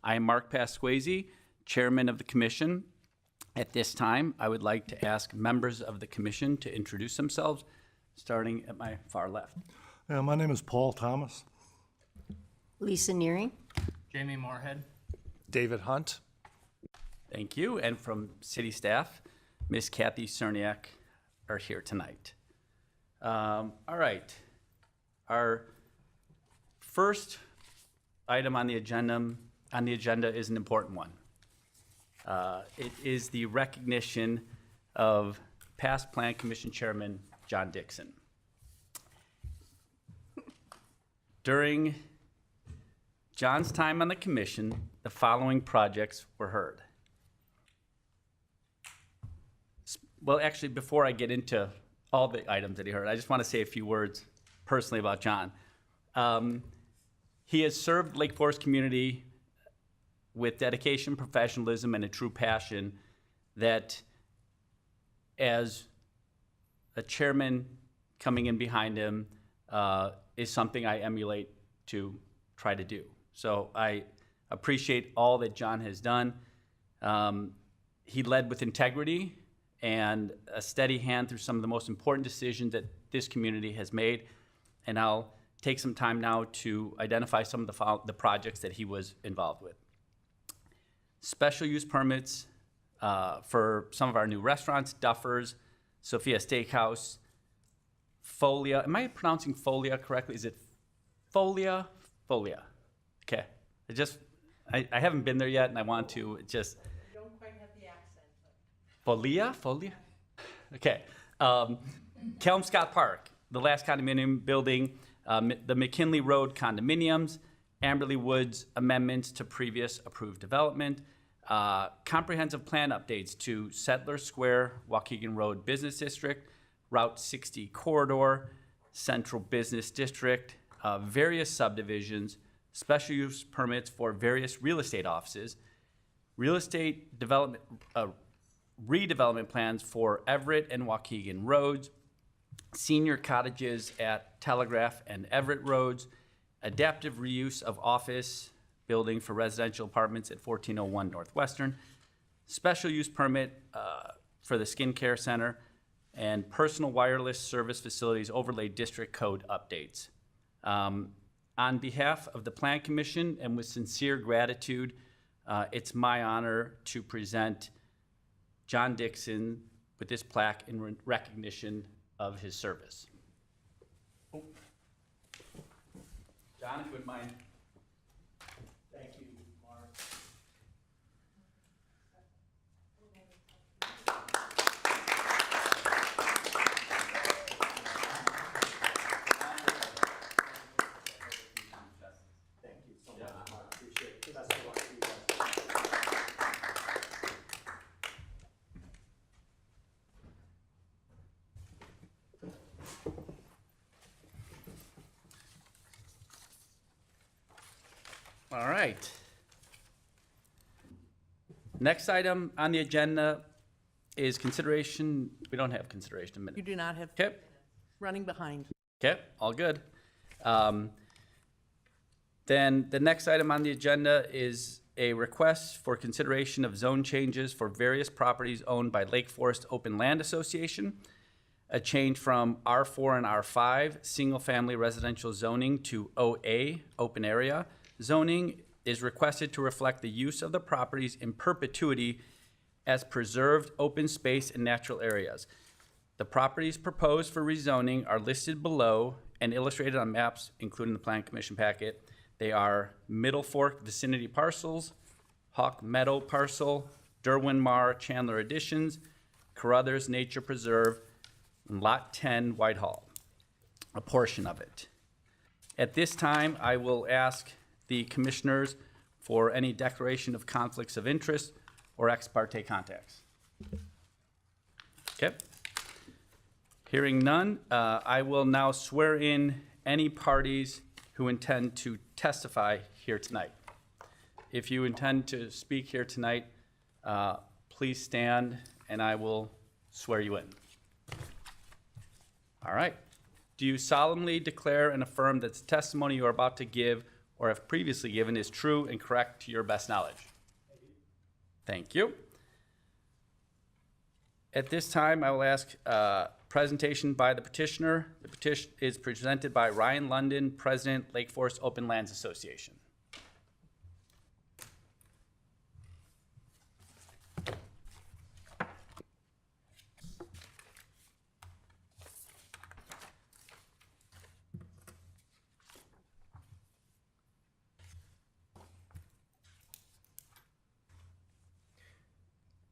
I am Mark Pasquesi, Chairman of the Commission. At this time, I would like to ask members of the Commission to introduce themselves, starting at my far left. My name is Paul Thomas. Lisa Neary. Jamie Moorhead. David Hunt. Thank you. And from City staff, Ms. Kathy Cerniak are here tonight. All right. Our first item on the agenda is an important one. It is the recognition of past Plan Commission Chairman John Dixon. During John's time on the commission, the following projects were heard. Well, actually, before I get into all the items that he heard, I just want to say a few words personally about John. He has served Lake Forest community with dedication, professionalism, and a true passion that, as a chairman coming in behind him, is something I emulate to try to do. So I appreciate all that John has done. He led with integrity and a steady hand through some of the most important decisions that this community has made. And I'll take some time now to identify some of the projects that he was involved with. Special use permits for some of our new restaurants, Duffers, Sophia Steakhouse, Folia. Am I pronouncing Folia correctly? Is it Folia? Folia. Okay. I haven't been there yet, and I want to. It just. I don't quite have the accent. Folia? Folia? Okay. Kelmscott Park, the last condominium building, the McKinley Road condominiums, Amberley Woods amendments to previous approved development, comprehensive plan updates to Settler Square, Waukegan Road Business District, Route 60 Corridor, Central Business District, various subdivisions, special use permits for various real estate offices, real estate development, redevelopment plans for Everett and Waukegan Roads, senior cottages at Telegraph and Everett Roads, adaptive reuse of office building for residential apartments at 1401 Northwestern, special use permit for the skincare center, and personal wireless service facilities overlay district code updates. On behalf of the Plan Commission and with sincere gratitude, it's my honor to present John Dixon with this plaque in recognition of his service. John, if you wouldn't mind. Thank you, Mark. Thank you so much, Mark. Appreciate it. Best of luck to you guys. All right. Next item on the agenda is consideration. We don't have consideration in a minute. You do not have Okay. running behind. Okay, all good. Then the next item on the agenda is a request for consideration of zone changes for various properties owned by Lake Forest Open Land Association. A change from R4 and R5 single-family residential zoning to OA open area zoning is requested to reflect the use of the properties in perpetuity as preserved open space and natural areas. The properties proposed for rezoning are listed below and illustrated on maps, including the Plan Commission packet. They are Middle Fork vicinity parcels, Hawk Meadow parcel, Derwin Mar Chandler Additions, Carruthers Nature Preserve, and Lot 10 Whitehall, a portion of it. At this time, I will ask the commissioners for any declaration of conflicts of interest or ex parte contacts. Okay. Hearing none, I will now swear in any parties who intend to testify here tonight. If you intend to speak here tonight, please stand and I will swear you in. All right. Do you solemnly declare and affirm that the testimony you are about to give or have previously given is true and correct to your best knowledge? Thank you. At this time, I will ask presentation by the petitioner. The petition is presented by Ryan London, President, Lake Forest Open Lands Association.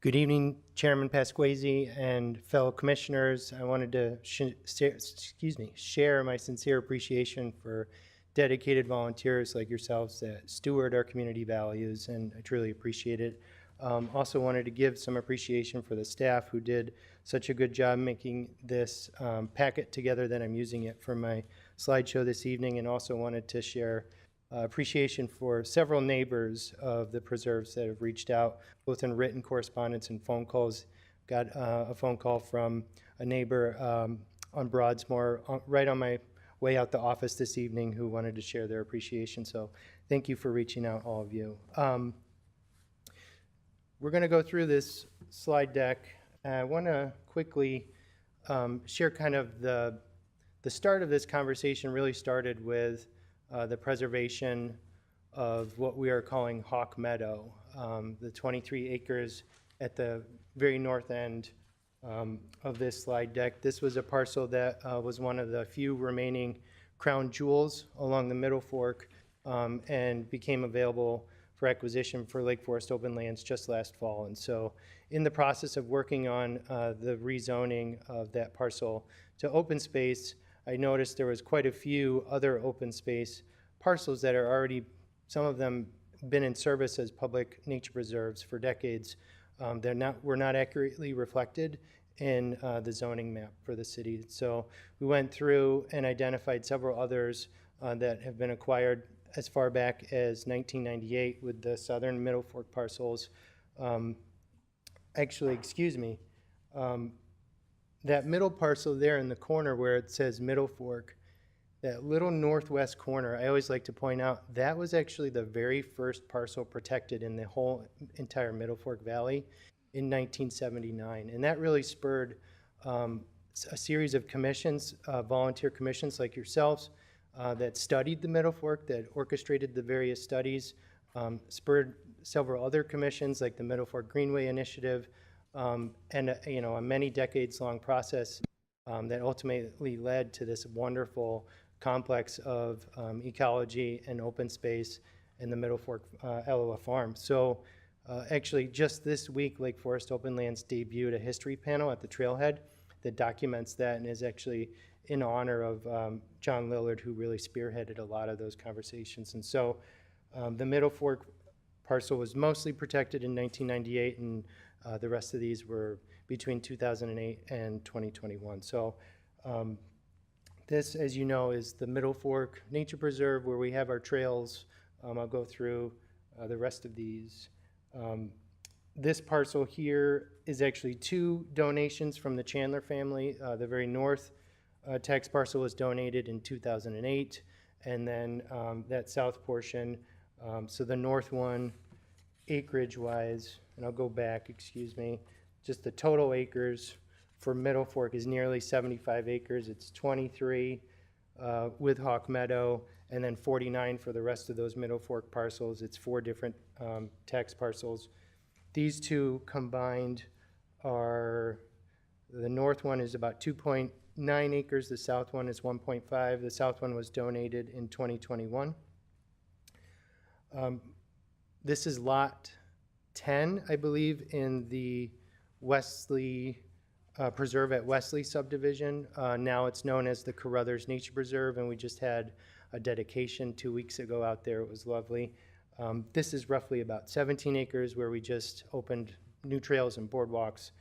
Good evening, Chairman Pasquesi and fellow commissioners. I wanted to share my sincere appreciation for dedicated volunteers like yourselves that steward our community values, and I truly appreciate it. Also wanted to give some appreciation for the staff who did such a good job making this packet together that I'm using it for my slideshow this evening, and also wanted to share appreciation for several neighbors of the preserves that have reached out, both in written correspondence and phone calls. Got a phone call from a neighbor on Broadsmore right on my way out the office this evening who wanted to share their appreciation. So thank you for reaching out, all of you. We're going to go through this slide deck. I want to quickly share kind of the start of this conversation really started with the preservation of what we are calling Hawk Meadow, the 23 acres at the very north end of this slide deck. This was a parcel that was one of the few remaining crown jewels along the Middle Fork and became available for acquisition for Lake Forest Open Lands just last fall. And so in the process of working on the rezoning of that parcel to open space, I noticed there was quite a few other open space parcels that are already, some of them been in service as public nature preserves for decades. Were not accurately reflected in the zoning map for the city. So we went through and identified several others that have been acquired as far back as 1998 with the southern Middle Fork parcels. That middle parcel there in the corner where it says Middle Fork, that little northwest corner, I always like to point out, that was actually the very first parcel protected in the whole entire Middle Fork Valley in 1979. And that really spurred a series of commissions, volunteer commissions like yourselves, that studied the Middle Fork, that orchestrated the various studies, spurred several other commissions like the Middle Fork Greenway Initiative, and a many decades long process that ultimately led to this wonderful complex of ecology and open space in the Middle Fork Elawa Farm. So actually just this week, Lake Forest Open Lands debuted a history panel at the trailhead that documents that and is actually in honor of John Lillard, who really spearheaded a lot of those conversations. And so the Middle Fork parcel was mostly protected in 1998, and the rest of these were between 2008 and 2021. So this, as you know, is the Middle Fork Nature Preserve where we have our trails. I'll go through the rest of these. This parcel here is actually two donations from the Chandler family. The very north tax parcel was donated in 2008, and then that south portion, so the north one, acreage-wise, and I'll go back, excuse me, just the total acres for Middle Fork is nearly 75 acres. It's 23 with Hawk Meadow, and then 49 for the rest of those Middle Fork parcels. It's 4 different tax parcels. These two combined are, the north one is about 2.9 acres, the south one is 1.5. The south one was donated in 2021. This is lot 10, I believe, in the Wesley Preserve at Wesley subdivision. Now it's known as the Carruthers Nature Preserve, and we just had a dedication 2 weeks ago out there. It was lovely. This is roughly about 17 acres where we just opened new trails and boardwalks.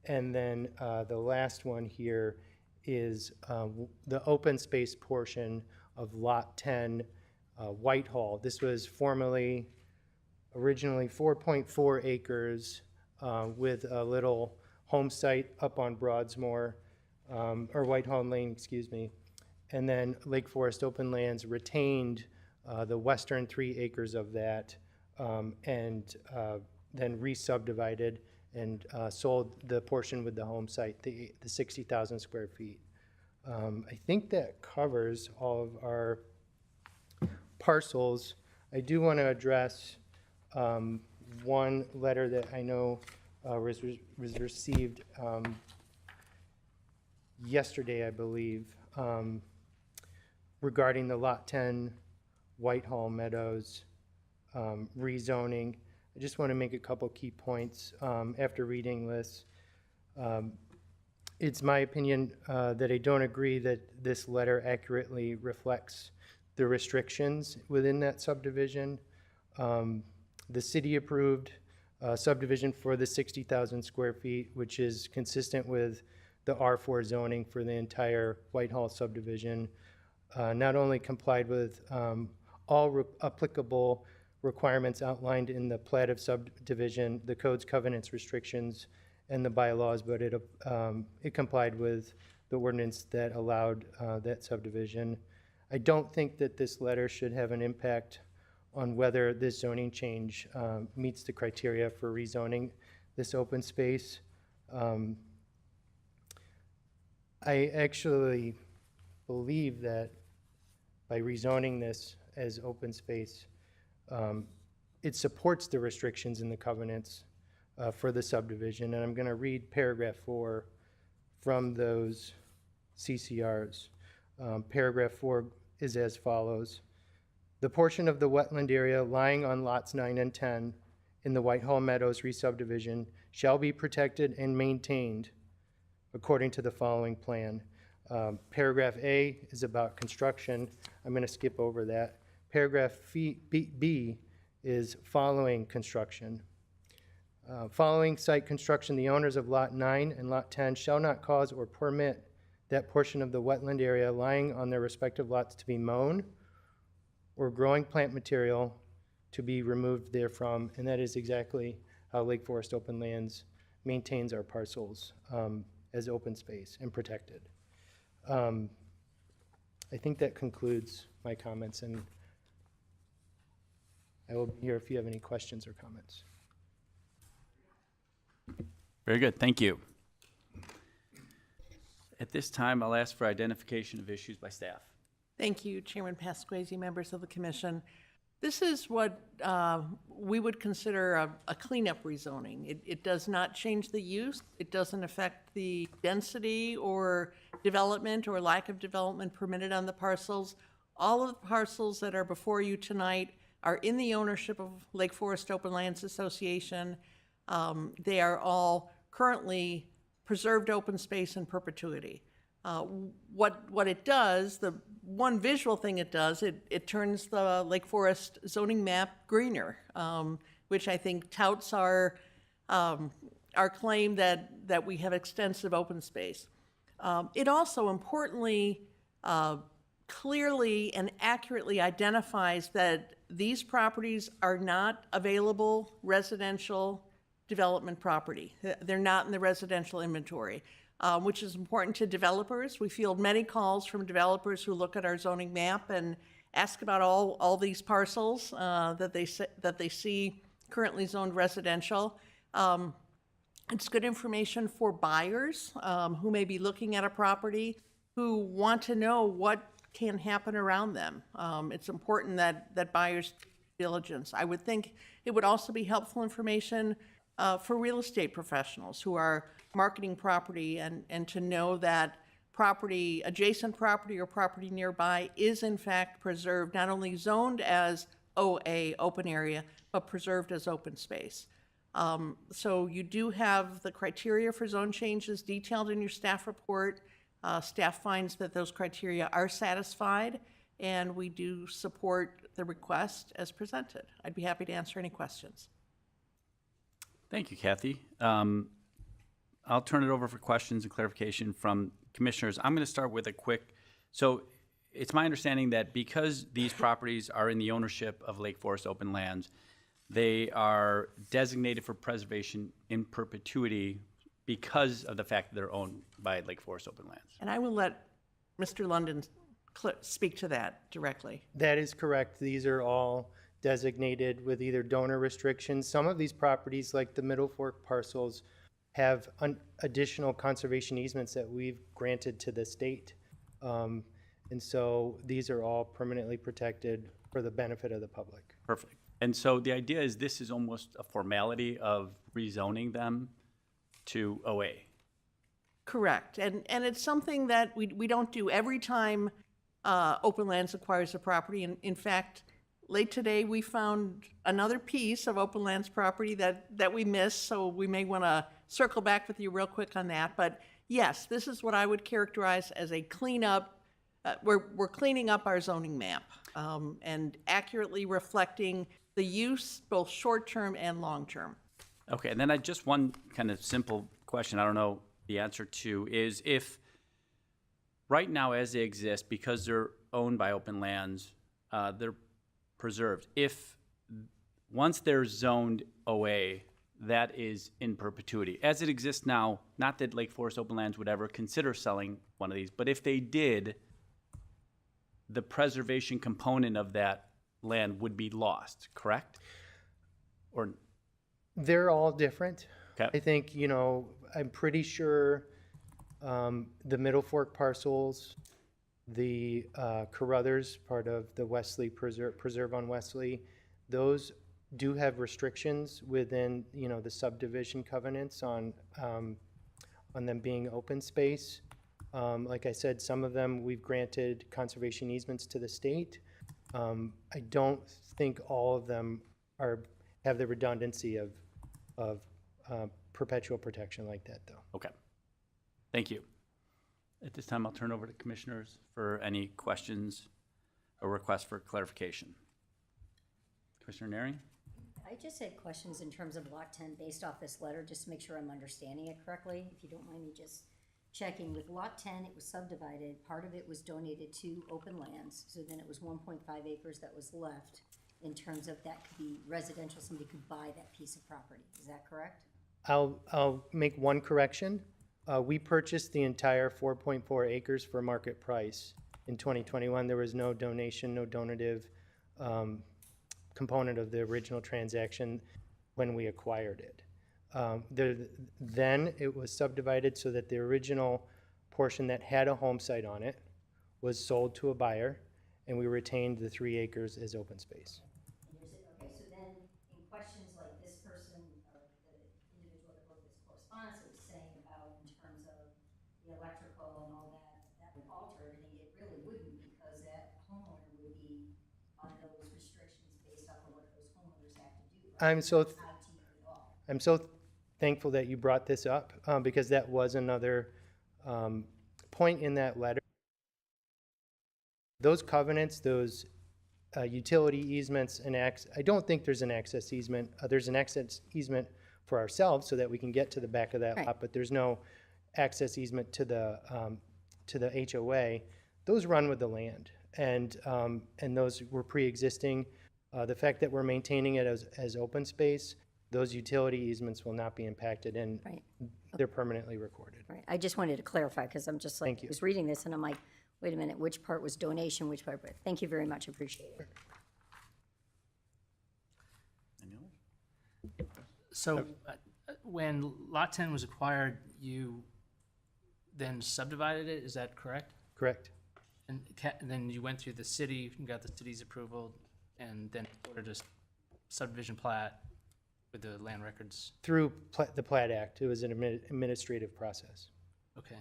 And then the last one here is the open space portion of lot 10, Whitehall. This was originally 4.4 acres with a little home site up on Broadsmore, or Whitehall Lane, excuse me. And then Lake Forest Open Lands retained the western 3 acres of that, and then re-subdivided and sold the portion with the home site, the 60,000 square feet. I think that covers all of our parcels. I do want to address one letter that I know was received yesterday, I believe, regarding the Lot 10 Whitehall Meadows rezoning. I just want to make a couple key points after reading this. It's my opinion that I don't agree that this letter accurately reflects the restrictions within that subdivision. The city approved subdivision for the 60,000 square feet, which is consistent with the R4 zoning for the entire Whitehall subdivision. Not only complied with all applicable requirements outlined in the plat of subdivision, the code's covenants, restrictions, and the bylaws, but it complied with the ordinance that allowed that subdivision. I don't think that this letter should have an impact on whether this zoning change meets the criteria for rezoning this open space. I actually believe that by rezoning this as open space, it supports the restrictions in the covenants for the subdivision. And I'm going to read paragraph 4 from those CCRs. Paragraph 4 is as follows. The portion of the wetland area lying on lots 9 and 10 in the Whitehall Meadows re-subdivision shall be protected and maintained according to the following plan. Paragraph A is about construction. I'm going to skip over that. Paragraph B is following construction. Following site construction, the owners of Lot 9 and Lot 10 shall not cause or permit that portion of the wetland area lying on their respective lots to be mown or growing plant material to be removed therefrom. And that is exactly how Lake Forest Open Lands maintains our parcels as open space and protected. I think that concludes my comments, and I will be here if you have any questions or comments. Very good, thank you. At this time, I'll ask for identification of issues by staff. Thank you, Chairman Pasquesi, members of the commission. This is what we would consider a cleanup rezoning. It does not change the use. It doesn't affect the density or development or lack of development permitted on the parcels. All of the parcels that are before you tonight are in the ownership of Lake Forest Open Lands Association. They are all currently preserved open space in perpetuity. What it does, the one visual thing it does, it turns the Lake Forest zoning map greener, which I think touts our claim that we have extensive open space. It also importantly, clearly and accurately identifies that these properties are not available residential development property. They're not in the residential inventory. Which is important to developers. We field many calls from developers who look at our zoning map and ask about all these parcels that they see currently zoned residential. It's good information for buyers who may be looking at a property who want to know what can happen around them. It's important that buyers diligence. I would think it would also be helpful information for real estate professionals who are marketing property and to know that property, adjacent property or property nearby is in fact preserved, not only zoned as OA, open area, but preserved as open space. So you do have the criteria for zone changes detailed in your staff report. Staff finds that those criteria are satisfied, and we do support the request as presented. I'd be happy to answer any questions. Thank you, Kathy. I'll turn it over for questions and clarification from commissioners. I'm going to start with a quick, so it's my understanding that because these properties are in the ownership of Lake Forest Open Lands, they are designated for preservation in perpetuity because of the fact that they're owned by Lake Forest Open Lands. And I will let Mr. London speak to that directly. That is correct. These are all designated with either donor restrictions. Some of these properties, like the Middle Fork parcels, have additional conservation easements that we've granted to the state. And so these are all permanently protected for the benefit of the public. Perfect. And so the idea is this is almost a formality of rezoning them to OA. Correct. And it's something that we don't do every time Open Lands acquires a property. And in fact, late today, we found another piece of Open Lands property that we missed, so we may want to circle back with you real quick on that. But yes, this is what I would characterize as a cleanup. We're cleaning up our zoning map and accurately reflecting the use, both short-term and long-term. Okay, and then I just one kind of simple question I don't know the answer to is if right now as they exist, because they're owned by Open Lands, they're preserved. If once they're zoned OA, that is in perpetuity. As it exists now, not that Lake Forest Open Lands would ever consider selling one of these, but if they did, the preservation component of that land would be lost, correct? Or They're all different. Okay. I think, I'm pretty sure the Middle Fork parcels, the Carruthers, part of the Wesley Preserve on Wesley, those do have restrictions within, the subdivision covenants on them being open space. Like I said, some of them we've granted conservation easements to the state. I don't think all of them have the redundancy of perpetual protection like that, though. okay. Thank you. At this time, I'll turn over to commissioners for any questions or requests for clarification. Commissioner Neri? I just had questions in terms of Lot 10 based off this letter, just to make sure I'm understanding it correctly. If you don't mind me just checking. With Lot 10, it was subdivided. Part of it was donated to Open Lands. So then it was 1.5 acres that was left in terms of that could be residential. Somebody could buy that piece of property. Is that correct? I'll make one correction. We purchased the entire 4.4 acres for market price. In 2021, there was no donation, no donative component of the original transaction when we acquired it. Then it was subdivided so that the original portion that had a home site on it was sold to a buyer, and we retained the 3 acres as open space. Okay, so then in questions like this person, or the individual that wrote this correspondence, it was saying about in terms of the electrical and all that would alter everything. It really wouldn't, because that homeowner would be on those restrictions based off of what those homeowners have to do. I'm so It's not to you at all. I'm so thankful that you brought this up, because that was another point in that letter. Those covenants, those utility easements and I don't think there's an access easement. There's an access easement for ourselves so that we can get to the back of that Right. lot, but there's no access easement to the HOA. Those run with the land, and those were pre-existing. The fact that we're maintaining it as open space, those utility easements will not be impacted, and Right. they're permanently recorded. Right, I just wanted to clarify, because I'm just like, Thank you. I was reading this and I'm like, wait a minute, which part was donation, which part, but thank you very much, appreciate it. So when Lot 10 was acquired, you then subdivided it, is that correct? Correct. And then you went through the city, and got the city's approval, and then ordered a subdivision plat with the land records? Through the Plat Act, it was an administrative process. Okay.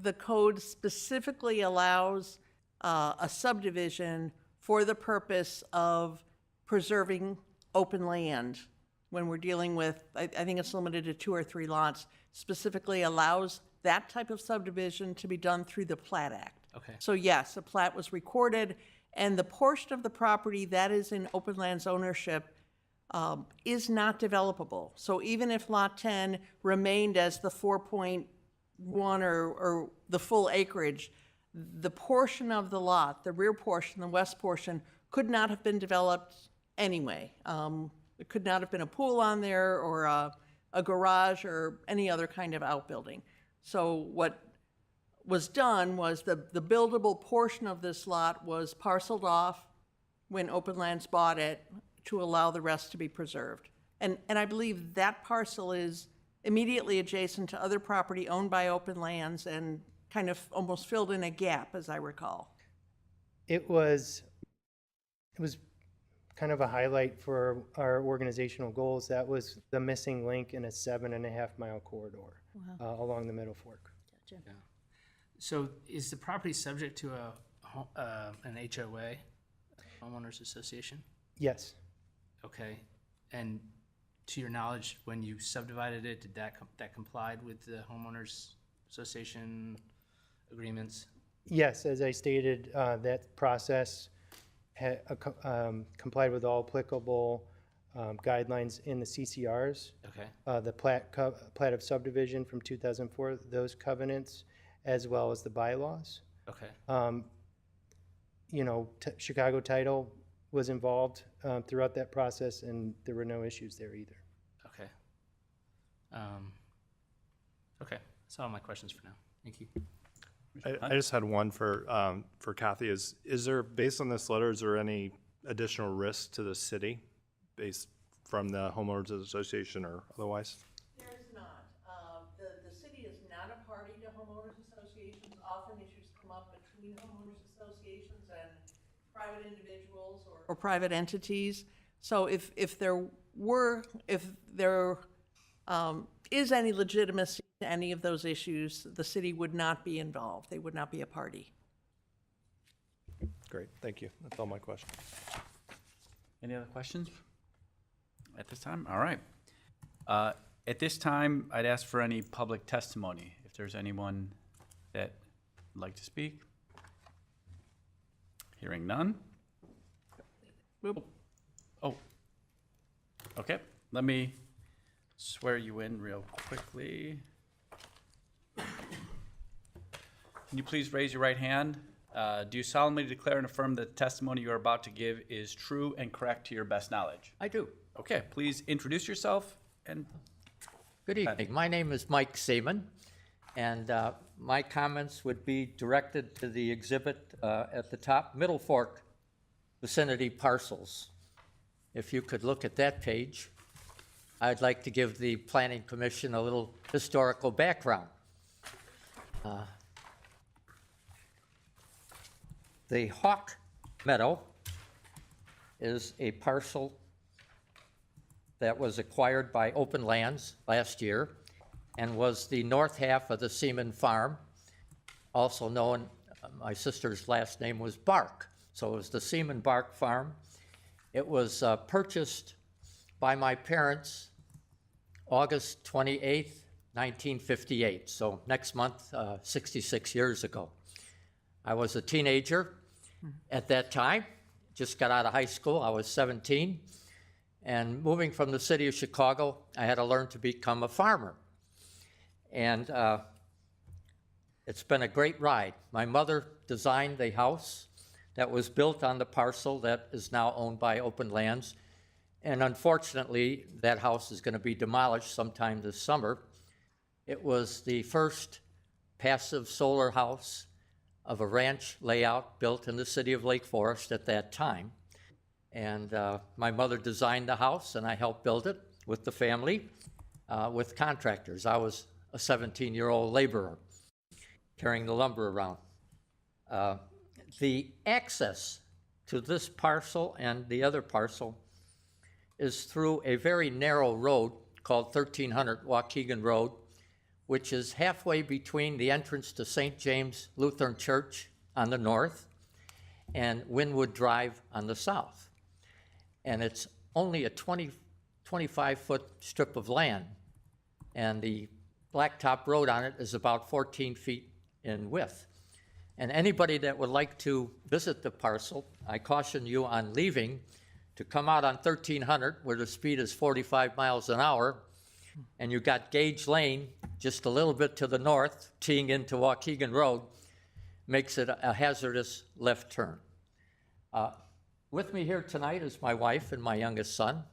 The code specifically allows a subdivision for the purpose of preserving open land. When we're dealing with, I think it's limited to 2 or 3 lots, specifically allows that type of subdivision to be done through the Plat Act. Okay. So yes, a plat was recorded, and the portion of the property that is in open lands ownership is not developable. So even if Lot 10 remained as the 4.1 or the full acreage, the portion of the lot, the rear portion, the west portion, could not have been developed anyway. It could not have been a pool on there, or a garage, or any other kind of outbuilding. So was done was the buildable portion of this lot was parceled off when Open Lands bought it to allow the rest to be preserved. And I believe that parcel is immediately adjacent to other property owned by Open Lands and kind of almost filled in a gap, as I recall. It was kind of a highlight for our organizational goals. That was the missing link in a 7.5-mile corridor along the Middle Fork. So is the property subject to an HOA, homeowners association? Yes. Okay, and to your knowledge, when you subdivided it, did that complied with the homeowners association agreements? Yes, as I stated, that process complied with all applicable guidelines in the CCRs. Okay, The plat of subdivision from 2004, those covenants, as well as the bylaws. okay, You know, Chicago Title was involved throughout that process, and there were no issues there either. okay. Okay, that's all my questions for now. Thank you. I just had one for Kathy. Is there, based on this letter, is there any additional risk to the city based from the homeowners association or otherwise? There is not. The city is not a party to homeowners associations. Often issues come up between homeowners associations and private individuals or private entities. So if there is any legitimacy to any of those issues, the city would not be involved. They would not be a party. Great, thank you. That's all my questions. Any other questions at this time? All right. At this time, I'd ask for any public testimony, if there's anyone that would like to speak. Hearing none. Oh, okay. Let me swear you in real quickly. Can you please raise your right hand? Do you solemnly declare and affirm that the testimony you are about to give is true and correct to your best knowledge? I do. Okay, please introduce yourself and Good evening. My name is Mike Seaman, and my comments would be directed to the exhibit at the top, Middle Fork vicinity parcels. If you could look at that page, I'd like to give the Planning Commission a little historical background. The Hawk Meadow is a parcel that was acquired by Open Lands last year and was the north half of the Seaman Farm, also known, my sister's last name was Bark, so it was the Seaman Bark Farm. It was purchased by my parents August 28th, 1958, so next month, 66 years ago. I was a teenager at that time, just got out of high school, I was 17, and moving from the city of Chicago, I had to learn to become a farmer. And it's been a great ride. My mother designed the house that was built on the parcel that is now owned by Open Lands. And unfortunately, that house is going to be demolished sometime this summer. It was the first passive solar house of a ranch layout built in the city of Lake Forest at that time. And my mother designed the house, and I helped build it with the family, with contractors. I was a 17-year-old laborer carrying the lumber around. The access to this parcel and the other parcel is through a very narrow road called 1300 Waukegan Road, which is halfway between the entrance to St. James Lutheran Church on the north and Wynwood Drive on the south. And it's only a 25-foot strip of land, and the blacktop road on it is about 14 feet in width. And anybody that would like to visit the parcel, I caution you on leaving to come out on 1300, where the speed is 45 miles an hour, and you got Gage Lane just a little bit to the north, teeing into Waukegan Road, makes it a hazardous left turn. With me here tonight is my wife and my youngest son,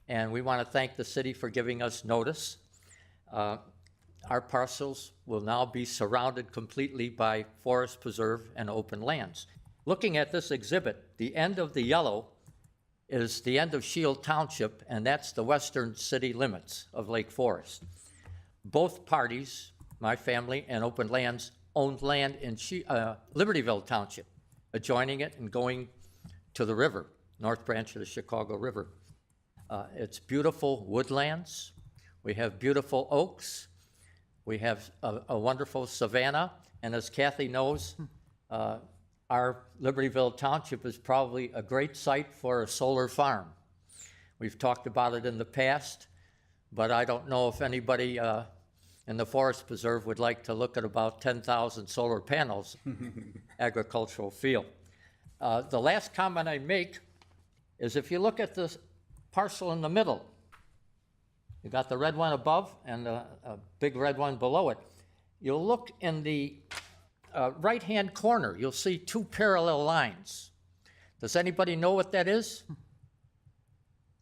and we want to thank the city for giving us notice. our parcels will now be surrounded completely by forest preserve and open lands. Looking at this exhibit, the end of the yellow is the end of Shield Township, and that's the western city limits of Lake Forest. Both parties, my family and Open Lands, owned land in Libertyville Township, adjoining it and going to the river, North Branch of the Chicago River. It's beautiful woodlands. We have beautiful oaks. We have a wonderful savanna. And as Kathy knows, our Libertyville Township is probably a great site for a solar farm. We've talked about it in the past, but I don't know if anybody in the Forest Preserve would like to look at about 10,000 solar panels, agricultural field. The last comment I make is if you look at this parcel in the middle, you got the red one above and a big red one below it. You'll look in the right-hand corner, you'll see two parallel lines. Does anybody know what that is?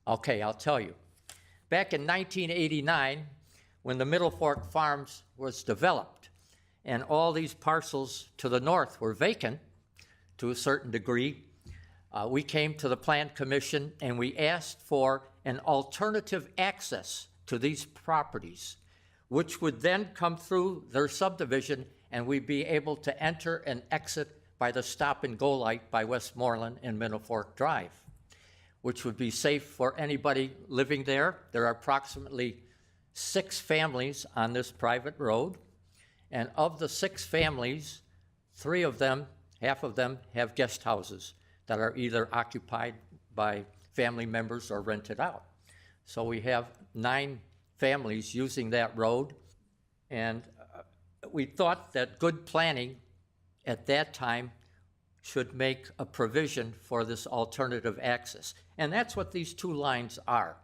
Okay, I'll tell you. Back in 1989, when the Middle Fork Farms was developed, and all these parcels to the north were vacant to a certain degree, we came to the Plan Commission and we asked for an alternative access to these properties, which would then come through their subdivision and we'd be able to enter and exit by the stop and go light by Westmoreland and Middle Fork Drive, which would be safe for anybody living there. There are approximately 6 families on this private road, and of the 6 families, 3 of them, half of them, have guest houses that are either occupied by family members or rented out. So we have 9 families using that road, and we thought that good planning at that time should make a provision for this alternative access. And that's what these 2 lines are.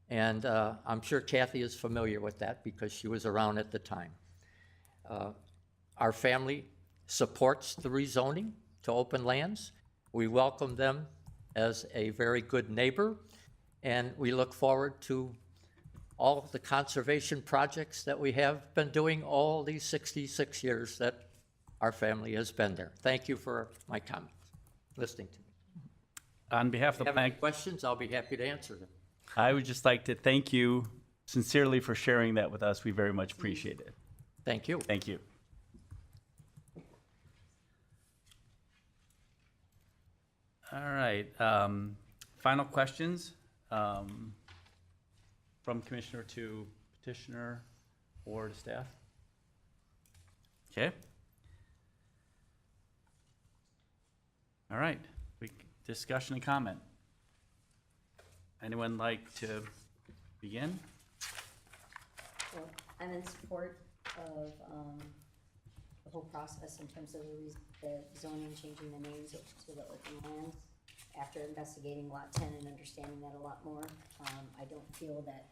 And I'm sure Kathy is familiar with that because she was around at the time. Our family supports the rezoning to open lands. We welcome them as a very good neighbor, and we look forward to all of the conservation projects that we have been doing all these 66 years that our family has been there. Thank you for my comments, listening to me. On behalf of If you the have any plan, questions, I'll be happy to answer them. I would just like to thank you sincerely for sharing that with us. We very much appreciate it. Thank you. Thank you. All right, final questions from Commissioner to petitioner or to staff? Okay. All right, discussion and comment. Anyone like to begin? Well, I'm in support of the whole process in terms of the zoning, changing the names to the open lands. After investigating Lot 10 and understanding that a lot more, I don't feel that,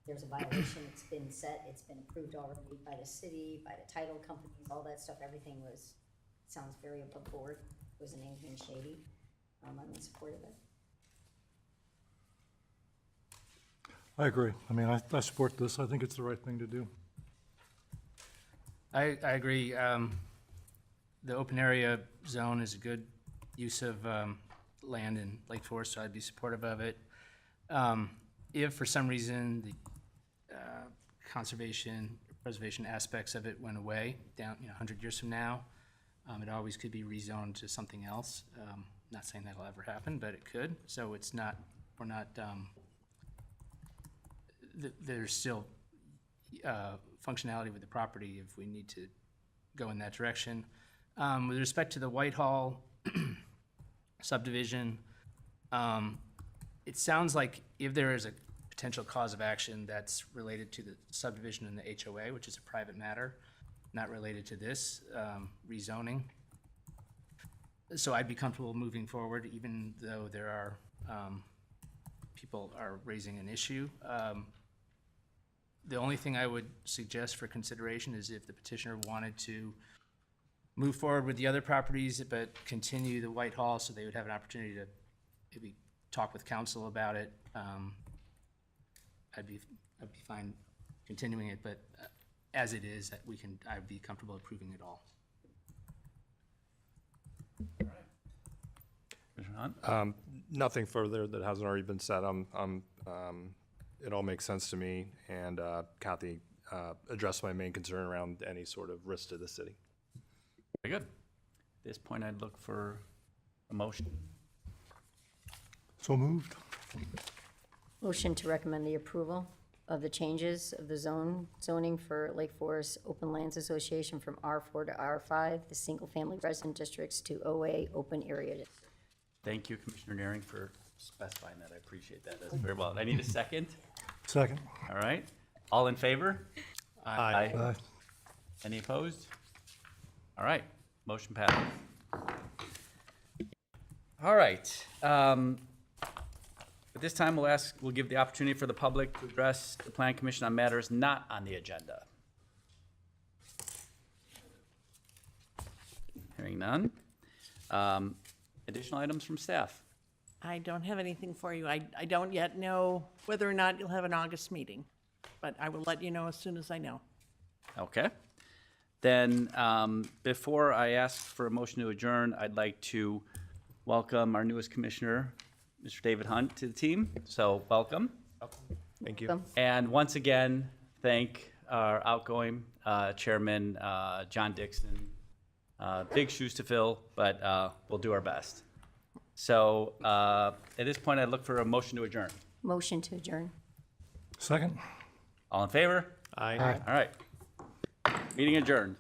there's a violation. It's been set, it's been approved already by the city, by the title companies, all that stuff. Everything sounds very above board. Wasn't anything shady. I'm in support of it. I agree. I mean, I support this. I think it's the right thing to do. I agree. The open area zone is a good use of land in Lake Forest, so I'd be supportive of it. If for some reason the conservation, preservation aspects of it went away down, 100 years from now, it always could be rezoned to something else. Not saying that'll ever happen, but it could. So it's not, we're not, there's still functionality with the property if we need to go in that direction. With respect to the Whitehall subdivision, it sounds like if there is a potential cause of action that's related to the subdivision in the HOA, which is a private matter, not related to this rezoning. So I'd be comfortable moving forward, even though there are people are raising an issue. The only thing I would suggest for consideration is if the petitioner wanted to move forward with the other properties, but continue the Whitehall, so they would have an opportunity to maybe talk with council about it. I'd be fine continuing it, but as it is, that I'd be comfortable approving it all. Commissioner Hunt? Nothing further that hasn't already been said. It all makes sense to me, and Kathy addressed my main concern around any sort of risk to the city. Very good. At this point, I'd look for a motion. So moved. Motion to recommend the approval of the changes of the zoning for Lake Forest Open Lands Association from R4 to R5, the single-family resident districts to OA open area district. Thank you, Commissioner Naring, for specifying that. I appreciate that. That's very well. I need a second. Second. All right. All in favor? Aye. Aye. Any opposed? All right. Motion passed. All right. At this time, we'll give the opportunity for the public to address the Plan Commission on matters not on the agenda. Hearing none. Additional items from staff. I don't have anything for you. I don't yet know whether or not you'll have an August meeting, but I will let you know as soon as I know. Okay. Then, before I ask for a motion to adjourn, I'd like to welcome our newest commissioner, Mr. David Hunt, to the team. So, welcome. Thank you. Welcome. And once again, thank our outgoing chairman, John Dixon. Big shoes to fill, but we'll do our best. So, at this point, I'd look for a motion to adjourn. Motion to adjourn. Second. All in favor? Aye. All right. Meeting adjourned.